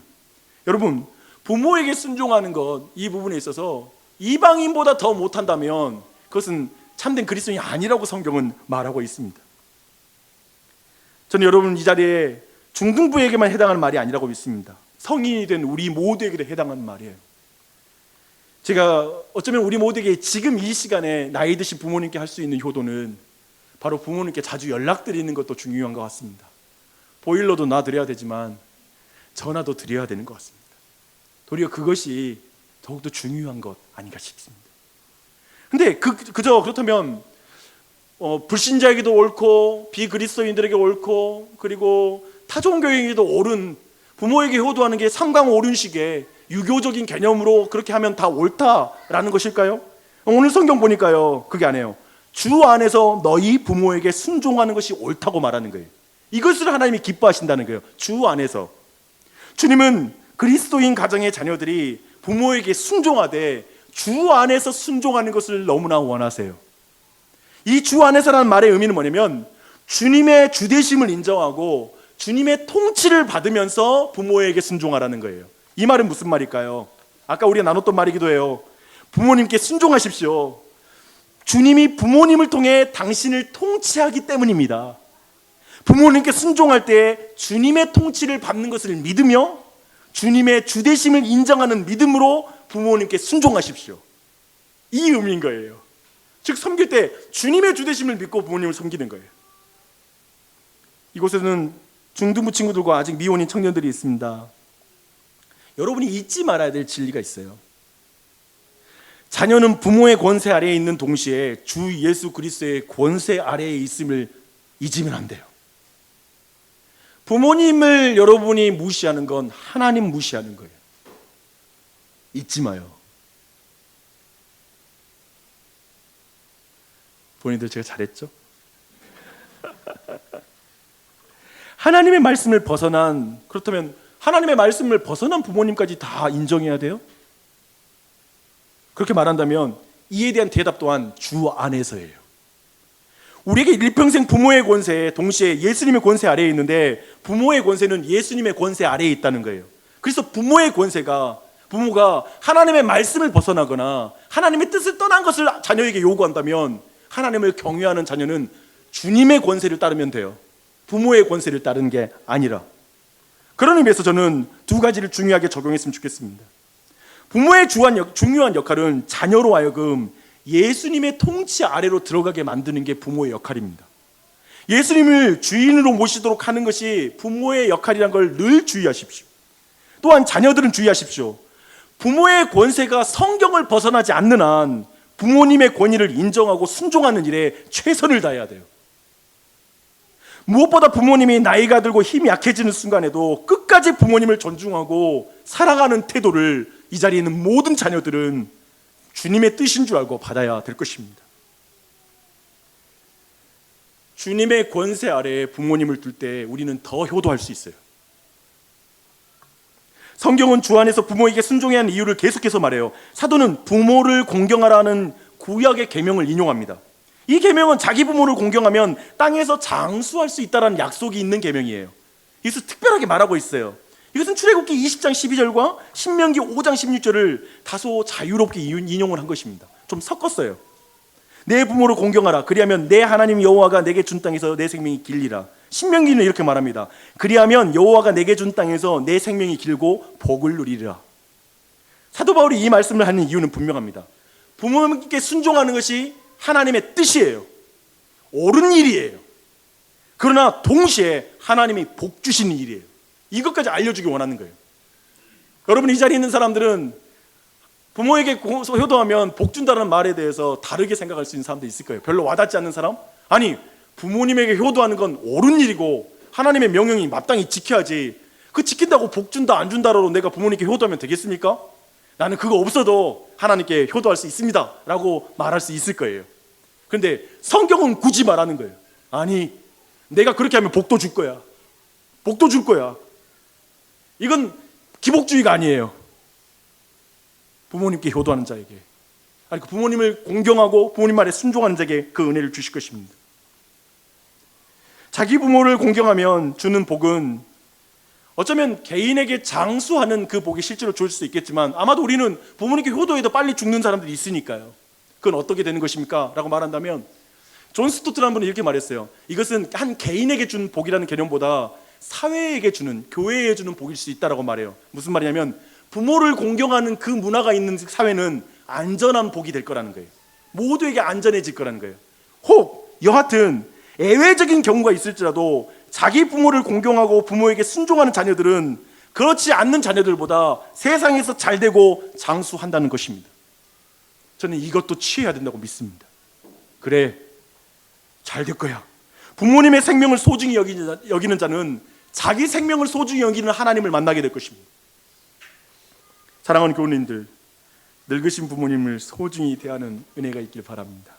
여러분, 부모에게 순종하는 것, 이 부분에 있어서 이방인보다 더 못한다면 그것은 참된 그리스도인이 아니라고 성경은 말하고 있습니다. 저는 여러분 이 자리에 중등부에게만 해당하는 말이 아니라고 믿습니다. 성인이 된 우리 모두에게도 해당하는 말이에요. 제가 어쩌면 우리 모두에게 지금 이 시간에 나이 드신 부모님께 할 수 있는 효도는 바로 부모님께 자주 연락드리는 것도 중요한 것 같습니다. 보일러도 놔드려야 되지만 전화도 드려야 되는 것 같습니다. 도리어 그것이 더욱더 중요한 것 아닌가 싶습니다. 근데 그저 그렇다면 불신자에게도 옳고 비그리스도인들에게 옳고 그리고 타종교인에게도 옳은 부모에게 효도하는 게 삼강오륜식의 유교적인 개념으로 그렇게 하면 다 옳다라는 것일까요? 오늘 성경 보니까요, 그게 아니에요. 주 안에서 너희 부모에게 순종하는 것이 옳다고 말하는 거예요. 이것을 하나님이 기뻐하신다는 거예요. 주 안에서. 주님은 그리스도인 가정의 자녀들이 부모에게 순종하되 주 안에서 순종하는 것을 너무나 원하세요. 이 주 안에서라는 말의 의미는 뭐냐면 주님의 주되심을 인정하고 주님의 통치를 받으면서 부모에게 순종하라는 거예요. 이 말은 무슨 말일까요? 아까 우리가 나눴던 말이기도 해요. 부모님께 순종하십시오. 주님이 부모님을 통해 당신을 통치하기 때문입니다. 부모님께 순종할 때 주님의 통치를 받는 것을 믿으며 주님의 주되심을 인정하는 믿음으로 부모님께 순종하십시오. 이 의미인 거예요. 즉 섬길 때 주님의 주되심을 믿고 부모님을 섬기는 거예요. 이곳에는 중등부 친구들과 아직 미혼인 청년들이 있습니다. 여러분이 잊지 말아야 될 진리가 있어요. 자녀는 부모의 권세 아래에 있는 동시에 주 예수 그리스도의 권세 아래에 있음을 잊으면 안 돼요. 부모님을 여러분이 무시하는 건 하나님 무시하는 거예요. 잊지 마요. 본인들 제가 잘했죠? 하나님의 말씀을 벗어난, 그렇다면 하나님의 말씀을 벗어난 부모님까지 다 인정해야 돼요? 그렇게 말한다면 이에 대한 대답 또한 주 안에서예요. 우리에게 일평생 부모의 권세, 동시에 예수님의 권세 아래에 있는데 부모의 권세는 예수님의 권세 아래에 있다는 거예요. 그래서 부모가 하나님의 말씀을 벗어나거나 하나님의 뜻을 떠난 것을 자녀에게 요구한다면 하나님을 경외하는 자녀는 주님의 권세를 따르면 돼요. 부모의 권세를 따르는 게 아니라. 그런 의미에서 저는 두 가지를 중요하게 적용했으면 좋겠습니다. 부모의 중요한 역할은 자녀로 하여금 예수님의 통치 아래로 들어가게 만드는 게 부모의 역할입니다. 예수님을 주인으로 모시도록 하는 것이 부모의 역할이라는 걸 늘 주의하십시오. 또한 자녀들은 주의하십시오. 부모의 권세가 성경을 벗어나지 않는 한 부모님의 권위를 인정하고 순종하는 일에 최선을 다해야 돼요. 무엇보다 부모님이 나이가 들고 힘이 약해지는 순간에도 끝까지 부모님을 존중하고 사랑하는 태도를 이 자리에 있는 모든 자녀들은 주님의 뜻인 줄 알고 받아야 될 것입니다. 주님의 권세 아래에 부모님을 둘 때 우리는 더 효도할 수 있어요. 성경은 주 안에서 부모에게 순종해야 하는 이유를 계속해서 말해요. 사도는 부모를 공경하라는 구약의 계명을 인용합니다. 이 계명은 자기 부모를 공경하면 땅에서 장수할 수 있다는 약속이 있는 계명이에요. 이것을 특별하게 말하고 있어요. 이것은 출애굽기 20장 12절과 신명기 5장 16절을 다소 자유롭게 인용을 한 것입니다. 좀 섞었어요. 내 부모를 공경하라. 그리하면 내 하나님 여호와가 내게 준 땅에서 내 생명이 길리라. 신명기는 이렇게 말합니다. 그리하면 여호와가 내게 준 땅에서 내 생명이 길고 복을 누리리라. 사도 바울이 이 말씀을 하는 이유는 분명합니다. 부모님께 순종하는 것이 하나님의 뜻이에요. 옳은 일이에요. 그러나 동시에 하나님이 복 주시는 일이에요. 이것까지 알려주기 원하는 거예요. 여러분, 이 자리에 있는 사람들은 부모에게 효도하면 복 준다는 말에 대해서 다르게 생각할 수 있는 사람도 있을 거예요. 별로 와닿지 않는 사람? 아니, 부모님에게 효도하는 건 옳은 일이고 하나님의 명령이 마땅히 지켜야지, 그 지킨다고 복 준다 안 준다로 내가 부모님께 효도하면 되겠습니까? 나는 그거 없어도 하나님께 효도할 수 있습니다 라고 말할 수 있을 거예요. 그런데 성경은 굳이 말하는 거예요. 아니, 내가 그렇게 하면 복도 줄 거야. 복도 줄 거야. 이건 기복주의가 아니에요. 부모님께 효도하는 자에게, 아니, 그 부모님을 공경하고 부모님 말에 순종하는 자에게 그 은혜를 주실 것입니다. 자기 부모를 공경하면 주는 복은 어쩌면 개인에게 장수하는 그 복이 실제로 좋을 수도 있겠지만 아마도 우리는 부모님께 효도해도 빨리 죽는 사람들이 있으니까요. 그건 어떻게 되는 것입니까? 라고 말한다면 존 스토트라는 분이 이렇게 말했어요. 이것은 한 개인에게 준 복이라는 개념보다 사회에게 주는, 교회에 주는 복일 수 있다라고 말해요. 무슨 말이냐면 부모를 공경하는 그 문화가 있는 사회는 안전한 복이 될 거라는 거예요. 모두에게 안전해질 거라는 거예요. 혹 여하튼 예외적인 경우가 있을지라도 자기 부모를 공경하고 부모에게 순종하는 자녀들은 그렇지 않는 자녀들보다 세상에서 잘 되고 장수한다는 것입니다. 저는 이것도 취해야 된다고 믿습니다. 그래, 잘 될 거야. 부모님의 생명을 소중히 여기는 자는 자기 생명을 소중히 여기는 하나님을 만나게 될 것입니다. 사랑하는 교우님들, 늙으신 부모님을 소중히 대하는 은혜가 있길 바랍니다.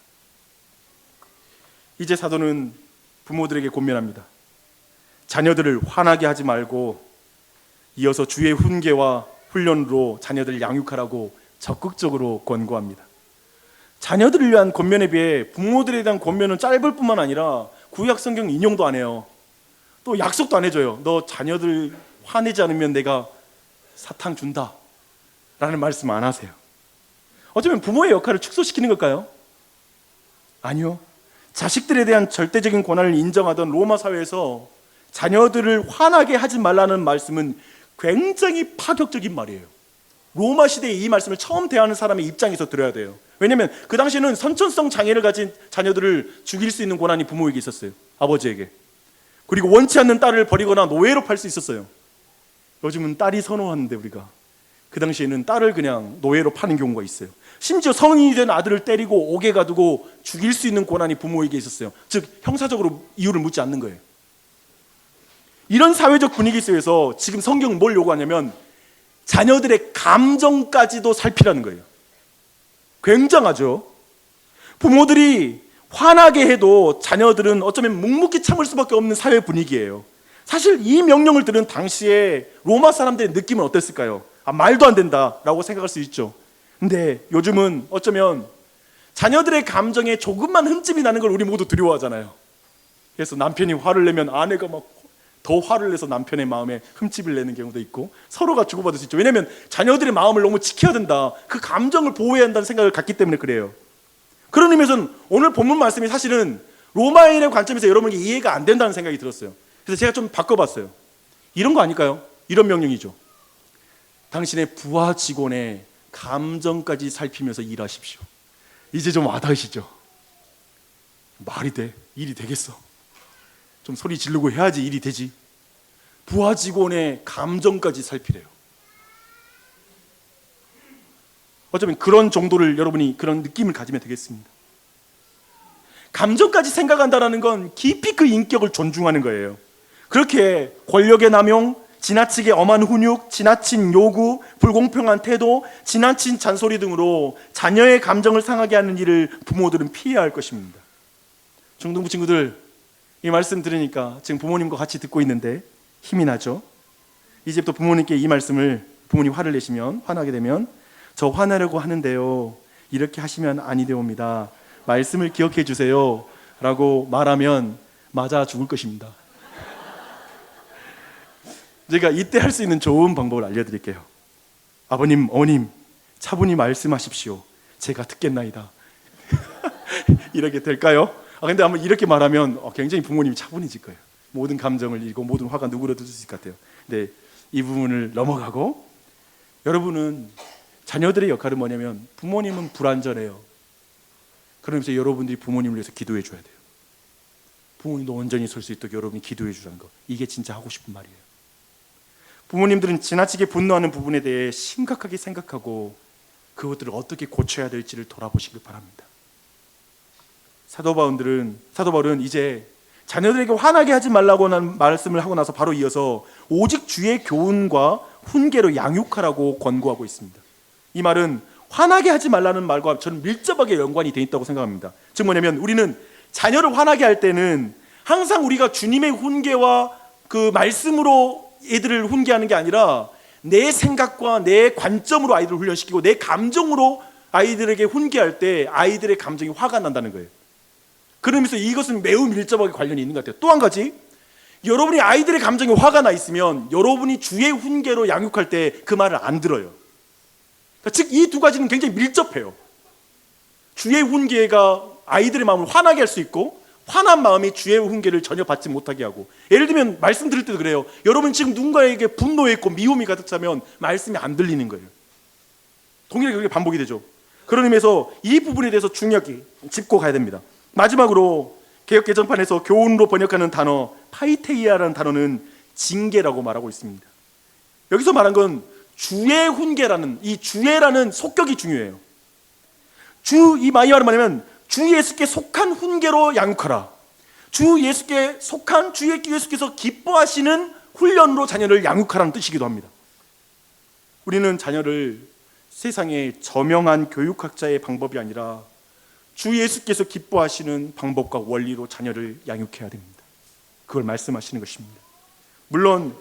이제 사도는 부모들에게 권면합니다. 자녀들을 화나게 하지 말고 이어서 주의 훈계와 훈련으로 자녀들을 양육하라고 적극적으로 권고합니다. 자녀들을 위한 권면에 비해 부모들에 대한 권면은 짧을 뿐만 아니라 구약 성경 인용도 안 해요. 또 약속도 안 해줘요. 너 자녀들 화내지 않으면 내가 사탕 준다 라는 말씀 안 하세요. 어쩌면 부모의 역할을 축소시키는 걸까요? 아니요. 자식들에 대한 절대적인 권한을 인정하던 로마 사회에서 자녀들을 화나게 하지 말라는 말씀은 굉장히 파격적인 말이에요. 로마 시대에 이 말씀을 처음 대하는 사람의 입장에서 들어야 돼요. 왜냐하면 그 당시에는 선천성 장애를 가진 자녀들을 죽일 수 있는 권한이 부모에게 있었어요. 아버지에게. 그리고 원치 않는 딸을 버리거나 노예로 팔 수 있었어요. 요즘은 딸이 선호하는데 우리가, 그 당시에는 딸을 그냥 노예로 파는 경우가 있어요. 심지어 성인이 된 아들을 때리고 옥에 가두고 죽일 수 있는 권한이 부모에게 있었어요. 즉 형사적으로 이유를 묻지 않는 거예요. 이런 사회적 분위기 속에서 지금 성경은 뭘 요구하냐면 자녀들의 감정까지도 살피라는 거예요. 굉장하죠. 부모들이 화나게 해도 자녀들은 어쩌면 묵묵히 참을 수밖에 없는 사회 분위기예요. 사실 이 명령을 들은 당시에 로마 사람들의 느낌은 어땠을까요? 말도 안 된다라고 생각할 수 있죠. 근데 요즘은 어쩌면 자녀들의 감정에 조금만 흠집이 나는 걸 우리 모두 두려워하잖아요. 그래서 남편이 화를 내면 아내가 막 더 화를 내서 남편의 마음에 흠집을 내는 경우도 있고, 서로가 주고받을 수 있죠. 왜냐하면 자녀들의 마음을 너무 지켜야 된다, 그 감정을 보호해야 한다는 생각을 갖기 때문에 그래요. 그런 의미에서는 오늘 본문 말씀이 사실은 로마인의 관점에서 여러분에게 이해가 안 된다는 생각이 들었어요. 그래서 제가 좀 바꿔봤어요. 이런 거 아닐까요? 이런 명령이죠. 당신의 부하 직원의 감정까지 살피면서 일하십시오. 이제 좀 와닿으시죠? 말이 돼? 일이 되겠어? 좀 소리 지르고 해야지 일이 되지. 부하 직원의 감정까지 살피래요. 어쩌면 그런 정도를 여러분이 그런 느낌을 가지면 되겠습니다. 감정까지 생각한다는 건 깊이 그 인격을 존중하는 거예요. 그렇게 권력의 남용, 지나치게 엄한 훈육, 지나친 요구, 불공평한 태도, 지나친 잔소리 등으로 자녀의 감정을 상하게 하는 일을 부모들은 피해야 할 것입니다. 중등부 친구들, 이 말씀 들으니까 지금 부모님과 같이 듣고 있는데 힘이 나죠? 이제부터 부모님께 이 말씀을, 부모님 화를 내시면, 화나게 되면, 저 화내려고 하는데요, 이렇게 하시면 아니 되옵니다, 말씀을 기억해 주세요 라고 말하면 맞아 죽을 것입니다. 제가 이때 할 수 있는 좋은 방법을 알려드릴게요. 아버님, 어머님, 차분히 말씀하십시오. 제가 듣겠나이다. 이렇게 될까요? 근데 아마 이렇게 말하면 굉장히 부모님이 차분해질 거예요. 모든 감정을 잃고 모든 화가 누그러들 수 있을 것 같아요. 근데 이 부분을 넘어가고, 여러분은 자녀들의 역할은 뭐냐면, 부모님은 불완전해요. 그러면서 여러분들이 부모님을 위해서 기도해 줘야 돼요. 부모님도 온전히 설 수 있도록 여러분이 기도해 주라는 거, 이게 진짜 하고 싶은 말이에요. 부모님들은 지나치게 분노하는 부분에 대해 심각하게 생각하고 그것들을 어떻게 고쳐야 될지를 돌아보시길 바랍니다. 사도 바울은 이제 자녀들에게 화나게 하지 말라고 하는 말씀을 하고 나서 바로 이어서 오직 주의 교훈과 훈계로 양육하라고 권고하고 있습니다. 이 말은 화나게 하지 말라는 말과 저는 밀접하게 연관이 되어 있다고 생각합니다. 즉 뭐냐면, 우리는 자녀를 화나게 할 때는 항상 우리가 주님의 훈계와 그 말씀으로 애들을 훈계하는 게 아니라 내 생각과 내 관점으로 아이들을 훈련시키고 내 감정으로 아이들에게 훈계할 때 아이들의 감정이 화가 난다는 거예요. 그러면서 이것은 매우 밀접하게 관련이 있는 것 같아요. 또 한 가지, 여러분이 아이들의 감정이 화가 나 있으면 여러분이 주의 훈계로 양육할 때 그 말을 안 들어요. 즉 이 두 가지는 굉장히 밀접해요. 주의 훈계가 아이들의 마음을 화나게 할 수 있고, 화난 마음이 주의 훈계를 전혀 받지 못하게 하고. 예를 들면 말씀 들을 때도 그래요. 여러분 지금 누군가에게 분노에 있고 미움이 가득 차면 말씀이 안 들리는 거예요. 동일하게 그게 반복이 되죠. 그런 의미에서 이 부분에 대해서 중요하게 짚고 가야 됩니다. 마지막으로 개역 개정판에서 교훈으로 번역하는 단어 파이테이아라는 단어는 징계라고 말하고 있습니다. 여기서 말한 건 주의 훈계라는, 이 주의라는 속격이 중요해요. 이 말은 뭐냐면, 주 예수께 속한 훈계로 양육하라. 주 예수께 속한, 주 예수께서 기뻐하시는 훈련으로 자녀를 양육하라는 뜻이기도 합니다. 우리는 자녀를 세상의 저명한 교육학자의 방법이 아니라 주 예수께서 기뻐하시는 방법과 원리로 자녀를 양육해야 됩니다. 그걸 말씀하시는 것입니다. 물론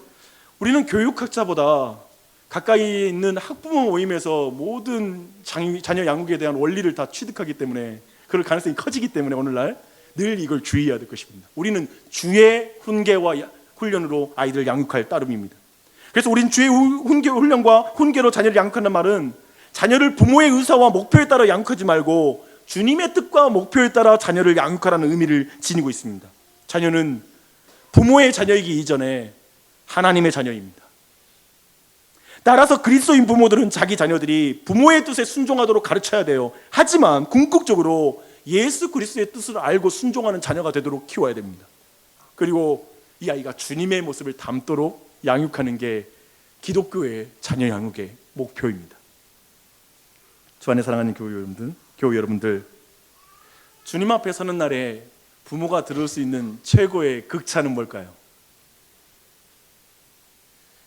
우리는 교육학자보다 가까이 있는 학부모 모임에서 모든 자녀 양육에 대한 원리를 다 취득하기 때문에, 그럴 가능성이 커지기 때문에 오늘날 늘 이걸 주의해야 될 것입니다. 우리는 주의 훈계와 훈련으로 아이들을 양육할 따름입니다. 그래서 우리는 주의 훈련과 훈계로 자녀를 양육하는 말은 자녀를 부모의 의사와 목표에 따라 양육하지 말고 주님의 뜻과 목표에 따라 자녀를 양육하라는 의미를 지니고 있습니다. 자녀는 부모의 자녀이기 이전에 하나님의 자녀입니다. 따라서 그리스도인 부모들은 자기 자녀들이 부모의 뜻에 순종하도록 가르쳐야 돼요. 하지만 궁극적으로 예수 그리스도의 뜻을 알고 순종하는 자녀가 되도록 키워야 됩니다. 그리고 이 아이가 주님의 모습을 담도록 양육하는 게 기독교의 자녀 양육의 목표입니다. 주 안에 사랑하는 교우 여러분들, 주님 앞에 서는 날에 부모가 들을 수 있는 최고의 극찬은 뭘까요?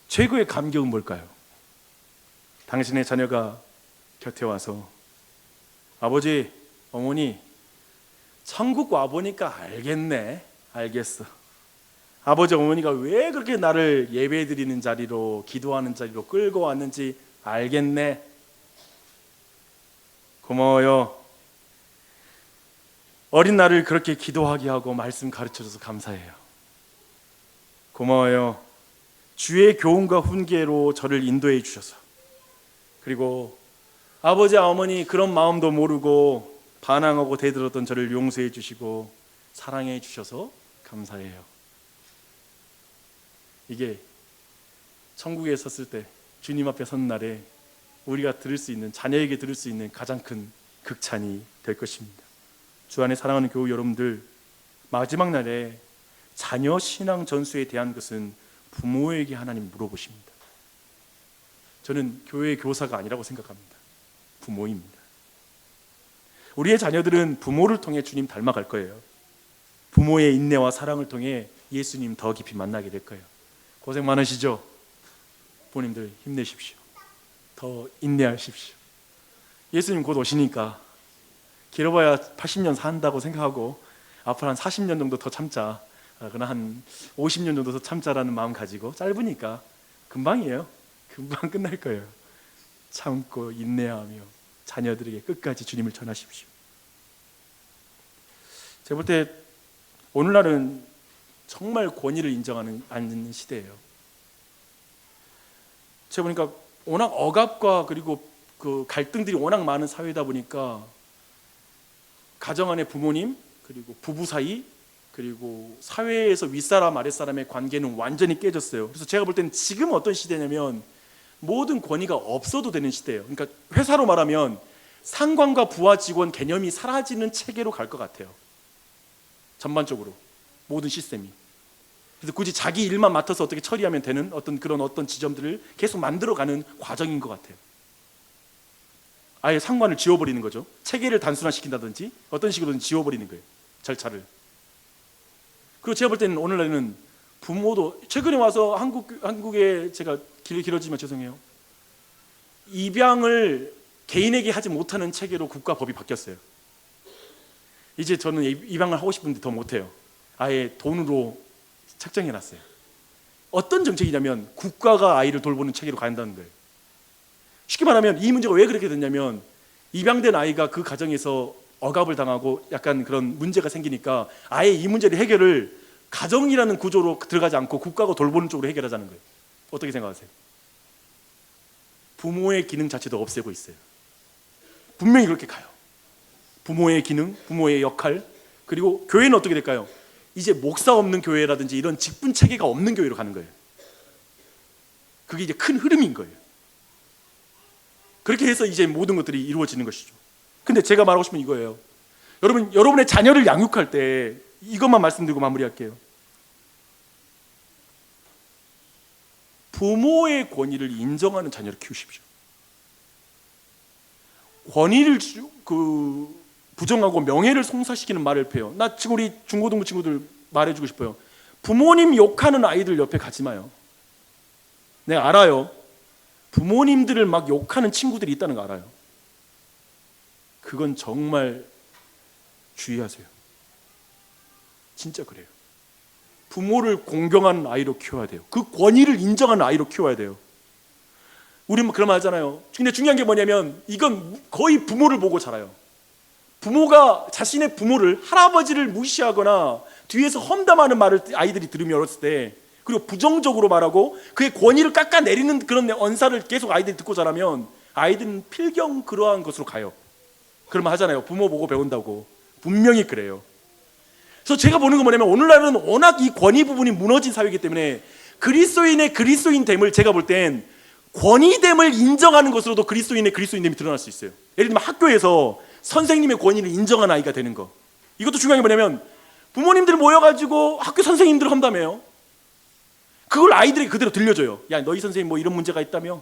최고의 감격은 뭘까요? 당신의 자녀가 곁에 와서 아버지, 어머니, 천국 와보니까 알겠네. 알겠어. 아버지, 어머니가 왜 그렇게 나를 예배드리는 자리로, 기도하는 자리로 끌고 왔는지 알겠네. 고마워요. 어린 나를 그렇게 기도하게 하고 말씀 가르쳐줘서 감사해요. 고마워요. 주의 교훈과 훈계로 저를 인도해 주셔서, 그리고 아버지, 어머니 그런 마음도 모르고 반항하고 대들었던 저를 용서해 주시고 사랑해 주셔서 감사해요. 이게 천국에 섰을 때, 주님 앞에 선 날에 우리가 들을 수 있는, 자녀에게 들을 수 있는 가장 큰 극찬이 될 것입니다. 주 안에 사랑하는 교우 여러분들, 마지막 날에 자녀 신앙 전수에 대한 것은 부모에게 하나님 물어보십니다. 저는 교회 교사가 아니라고 생각합니다. 부모입니다. 우리의 자녀들은 부모를 통해 주님 닮아갈 거예요. 부모의 인내와 사랑을 통해 예수님 더 깊이 만나게 될 거예요. 고생 많으시죠? 부모님들 힘내십시오. 더 인내하십시오. 예수님 곧 오시니까 길어봐야 80년 산다고 생각하고 앞으로 한 40년 정도 더 참자, 그러나 한 50년 정도 더 참자라는 마음 가지고, 짧으니까 금방이에요. 금방 끝날 거예요. 참고 인내하며 자녀들에게 끝까지 주님을 전하십시오. 제가 볼 때 오늘날은 정말 권위를 인정하는 않는 시대예요. 제가 보니까 워낙 억압과 그리고 그 갈등들이 워낙 많은 사회다 보니까 가정 안의 부모님, 그리고 부부 사이, 그리고 사회에서 윗사람 아랫사람의 관계는 완전히 깨졌어요. 그래서 제가 볼 때는 지금 어떤 시대냐면 모든 권위가 없어도 되는 시대예요. 그러니까 회사로 말하면 상관과 부하 직원 개념이 사라지는 체계로 갈 것 같아요. 전반적으로 모든 시스템이. 그래서 굳이 자기 일만 맡아서 어떻게 처리하면 되는 어떤 지점들을 계속 만들어가는 과정인 것 같아요. 아예 상관을 지워버리는 거죠. 체계를 단순화시킨다든지 어떤 식으로든 지워버리는 거예요, 절차를. 그리고 제가 볼 때는 오늘날에는 부모도, 최근에 와서 한국에 제가 길어지면 죄송해요, 입양을 개인에게 하지 못하는 체계로 국가 법이 바뀌었어요. 이제 저는 입양을 하고 싶은데 더 못해요. 아예 돈으로 책정해놨어요. 어떤 정책이냐면 국가가 아이를 돌보는 체계로 간다는 거예요. 쉽게 말하면 이 문제가 왜 그렇게 됐냐면, 입양된 아이가 그 가정에서 억압을 당하고 약간 그런 문제가 생기니까 아예 이 문제를 해결을 가정이라는 구조로 들어가지 않고 국가가 돌보는 쪽으로 해결하자는 거예요. 어떻게 생각하세요? 부모의 기능 자체도 없애고 있어요. 분명히 그렇게 가요. 부모의 기능, 부모의 역할, 그리고 교회는 어떻게 될까요? 이제 목사 없는 교회라든지 이런 직분 체계가 없는 교회로 가는 거예요. 그게 이제 큰 흐름인 거예요. 그렇게 해서 이제 모든 것들이 이루어지는 것이죠. 근데 제가 말하고 싶은 이거예요. 여러분의 자녀를 양육할 때 이것만 말씀드리고 마무리할게요. 부모의 권위를 인정하는 자녀를 키우십시오. 권위를 부정하고 명예를 송사시키는 말을 펴요. 나 지금 우리 중고등부 친구들 말해주고 싶어요. 부모님 욕하는 아이들 옆에 가지 마요. 내가 알아요. 부모님들을 막 욕하는 친구들이 있다는 거 알아요. 그건 정말 주의하세요. 진짜 그래요. 부모를 공경하는 아이로 키워야 돼요. 그 권위를 인정하는 아이로 키워야 돼요. 우리는 그런 말 하잖아요. 근데 중요한 게 뭐냐면 이건 거의 부모를 보고 자라요. 부모가 자신의 부모를, 할아버지를 무시하거나 뒤에서 험담하는 말을 아이들이 들으면 어렸을 때, 그리고 부정적으로 말하고 그의 권위를 깎아내리는 그런 언사를 계속 아이들이 듣고 자라면 아이들은 필경 그러한 것으로 가요. 그러면 하잖아요. 부모 보고 배운다고. 분명히 그래요. 그래서 제가 보는 건 뭐냐면 오늘날은 워낙 이 권위 부분이 무너진 사회이기 때문에 그리스도인의 그리스도인됨을, 제가 볼 땐 권위됨을 인정하는 것으로도 그리스도인의 그리스도인됨이 드러날 수 있어요. 예를 들면 학교에서 선생님의 권위를 인정하는 아이가 되는 거. 이것도 중요한 게 뭐냐면 부모님들 모여가지고 학교 선생님들 험담해요. 그걸 아이들에게 그대로 들려줘요. 야, 너희 선생님 뭐 이런 문제가 있다며?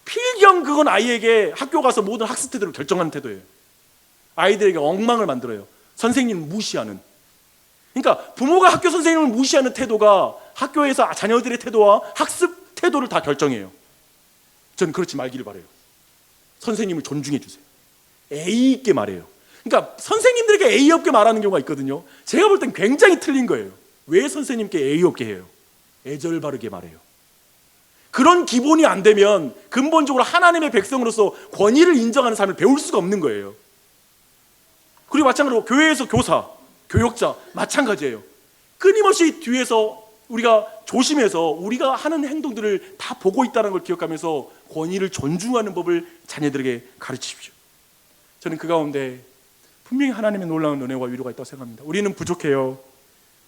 필경 그건 아이에게 학교 가서 모든 학습 태도를 결정하는 태도예요. 아이들에게 엉망을 만들어요. 선생님을 무시하는. 그러니까 부모가 학교 선생님을 무시하는 태도가 학교에서 자녀들의 태도와 학습 태도를 다 결정해요. 저는 그렇지 말기를 바라요. 선생님을 존중해 주세요. 예의 있게 말해요. 그러니까 선생님들에게 예의 없게 말하는 경우가 있거든요. 제가 볼 땐 굉장히 틀린 거예요. 왜 선생님께 예의 없게 해요? 애절 바르게 말해요. 그런 기본이 안 되면 근본적으로 하나님의 백성으로서 권위를 인정하는 삶을 배울 수가 없는 거예요. 그리고 마찬가지로 교회에서 교사, 교역자 마찬가지예요. 끊임없이 뒤에서 우리가 조심해서 우리가 하는 행동들을 다 보고 있다는 걸 기억하면서 권위를 존중하는 법을 자녀들에게 가르치십시오. 저는 그 가운데 분명히 하나님의 놀라운 은혜와 위로가 있다고 생각합니다. 우리는 부족해요.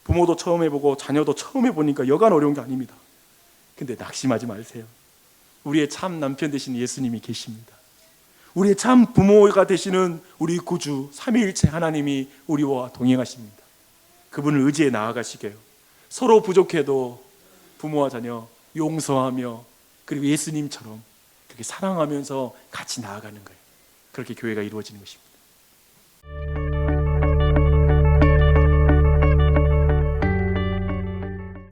부모도 처음 해보고 자녀도 처음 해보니까 여간 어려운 게 아닙니다. 근데 낙심하지 마세요. 우리의 참 남편 되신 예수님이 계십니다. 우리의 참 부모가 되시는 우리 구주 삼위일체 하나님이 우리와 동행하십니다. 그분을 의지해 나아가시게요. 서로 부족해도 부모와 자녀 용서하며 그리고 예수님처럼 그렇게 사랑하면서 같이 나아가는 거예요. 그렇게 교회가 이루어지는 것입니다.